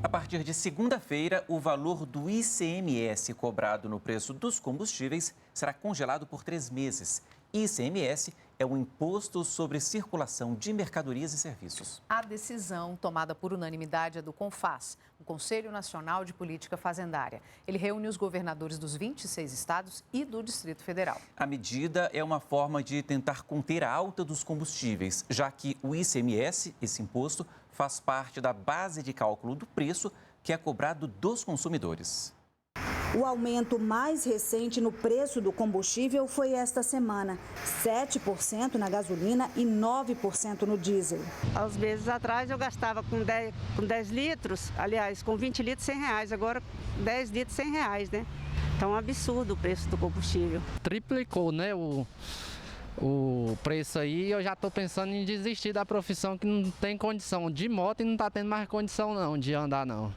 A partir de segunda-feira, o valor do ICMS cobrado no preço dos combustíveis será congelado por 3 meses. ICMS é o Imposto sobre Circulação de Mercadorias e Serviços. A decisão, tomada por unanimidade, é do CONFAZ, o Conselho Nacional de Política Fazendária. Ele reúne os governadores dos 26 estados e do Distrito Federal. A medida é uma forma de tentar conter a alta dos combustíveis, já que o ICMS, esse imposto, faz parte da base de cálculo do preço que é cobrado dos consumidores. O aumento mais recente no preço do combustível foi esta semana, 7% na gasolina e 9% no diesel. Há uns meses atrás eu gastava com 10 litros, aliás, com 20 litros R$100, agora 10 litros R$100, né? Então é um absurdo o preço do combustível. Triplicou, né, o preço aí. Eu já estou pensando em desistir da profissão, que não tem condição de moto e não está tendo mais condição não de andar não.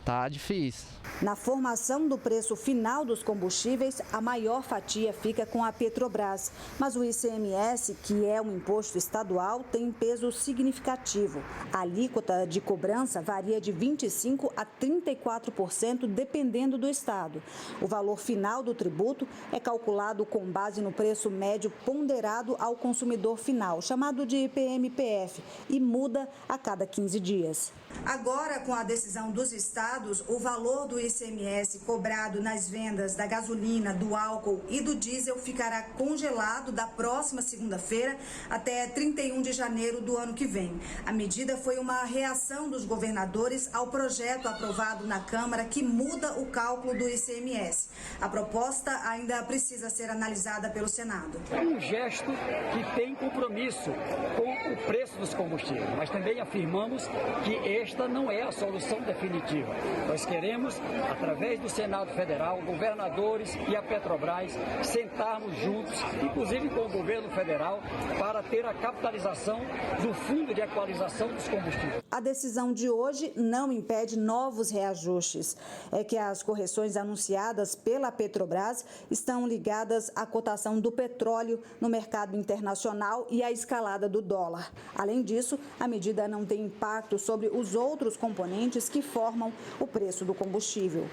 Tá difícil. Na formação do preço final dos combustíveis, a maior fatia fica com a Petrobras. Mas o ICMS, que é um imposto estadual, tem peso significativo. A alíquota de cobrança varia de 25% a 34%, dependendo do estado. O valor final do tributo é calculado com base no preço médio ponderado ao consumidor final, chamado de IPM-PF, e muda a cada 15 dias. Agora, com a decisão dos estados, o valor do ICMS cobrado nas vendas da gasolina, do álcool e do diesel ficará congelado da próxima segunda-feira até 31 de janeiro do ano que vem. A medida foi uma reação dos governadores ao projeto aprovado na Câmara que muda o cálculo do ICMS. A proposta ainda precisa ser analisada pelo Senado. É um gesto que tem compromisso com o preço dos combustíveis, mas também afirmamos que esta não é a solução definitiva. Nós queremos, através do Senado Federal, governadores e a Petrobras, sentarmos juntos, inclusive com o governo federal, para ter a capitalização do Fundo de Equalização dos Combustíveis. A decisão de hoje não impede novos reajustes. É que as correções anunciadas pela Petrobras estão ligadas à cotação do petróleo no mercado internacional e à escalada do dólar. Além disso, a medida não tem impacto sobre os outros componentes que formam o preço do combustível.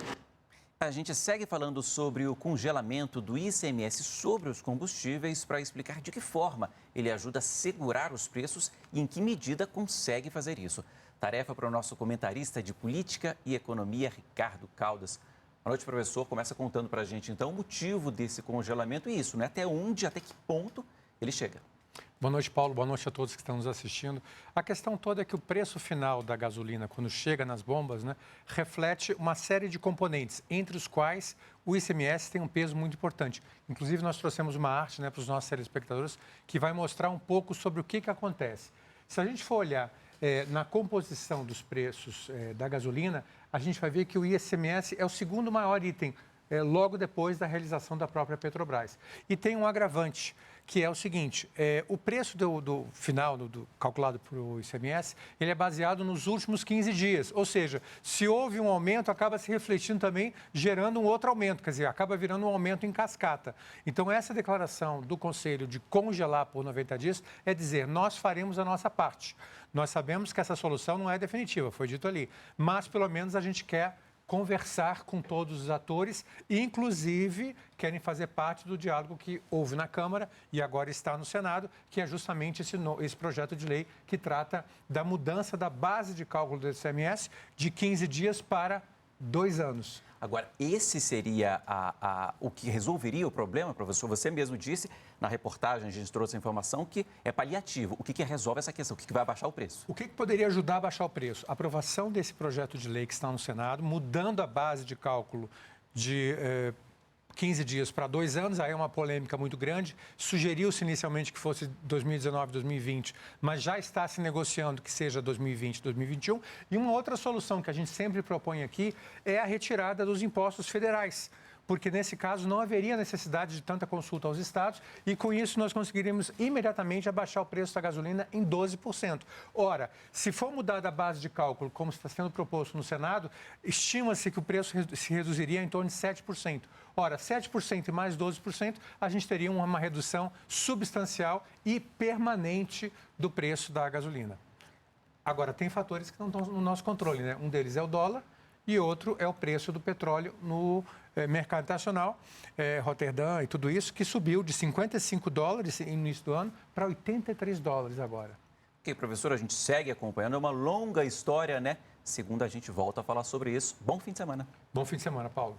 A gente segue falando sobre o congelamento do ICMS sobre os combustíveis para explicar de que forma ele ajuda a segurar os preços e em que medida consegue fazer isso. Tarefa para o nosso comentarista de política e economia, Ricardo Caldas. Boa noite, professor. Começa contando para a gente, então, o motivo desse congelamento e isso, né? Até onde, até que ponto ele chega. Boa noite, Paulo. Boa noite a todos que estão nos assistindo. A questão toda é que o preço final da gasolina, quando chega nas bombas, né, reflete uma série de componentes, entre os quais o ICMS tem um peso muito importante. Inclusive, nós trouxemos uma arte, né, para os nossos telespectadores que vai mostrar um pouco sobre o que acontece. Se a gente for olhar na composição dos preços da gasolina, a gente vai ver que o ICMS é o segundo maior item, logo depois da realização da própria Petrobras. E tem um agravante, que é o seguinte, o preço do final, calculado para o ICMS, ele é baseado nos últimos 15 dias. Ou seja, se houve um aumento, acaba se refletindo também, gerando um outro aumento, quer dizer, acaba virando um aumento em cascata. Então, essa declaração do Conselho de congelar por 90 dias é dizer, nós faremos a nossa parte. Nós sabemos que essa solução não é definitiva, foi dito ali, mas pelo menos a gente quer conversar com todos os atores e, inclusive, querem fazer parte do diálogo que houve na Câmara e agora está no Senado, que é justamente esse projeto de lei que trata da mudança da base de cálculo do ICMS de 15 dias para 2 anos. Agora, esse seria o que resolveria o problema, professor? Você mesmo disse na reportagem, a gente trouxe a informação que é paliativo. O que resolve essa questão? O que vai abaixar o preço? O que poderia ajudar a baixar o preço? A aprovação desse projeto de lei que está no Senado, mudando a base de cálculo de 15 dias para 2 anos, aí é uma polêmica muito grande. Sugeriu-se inicialmente que fosse 2019, 2020, mas já está se negociando que seja 2020, 2021. E uma outra solução que a gente sempre propõe aqui é a retirada dos impostos federais, porque nesse caso não haveria necessidade de tanta consulta aos estados e com isso nós conseguiríamos imediatamente abaixar o preço da gasolina em 12%. Ora, se for mudada a base de cálculo, como está sendo proposto no Senado, estima-se que o preço se reduziria em torno de 7%. Ora, 7% e mais 12%, a gente teria uma redução substancial e permanente do preço da gasolina. Agora, tem fatores que não estão no nosso controle, né? Um deles é o dólar e outro é o preço do petróleo no mercado internacional, Roterdã e tudo isso, que subiu de 55 dólares no início do ano para 83 dólares agora. Ok, professor, a gente segue acompanhando. É uma longa história, né? Segunda, a gente volta a falar sobre isso. Bom fim de semana. Bom fim de semana, Paulo.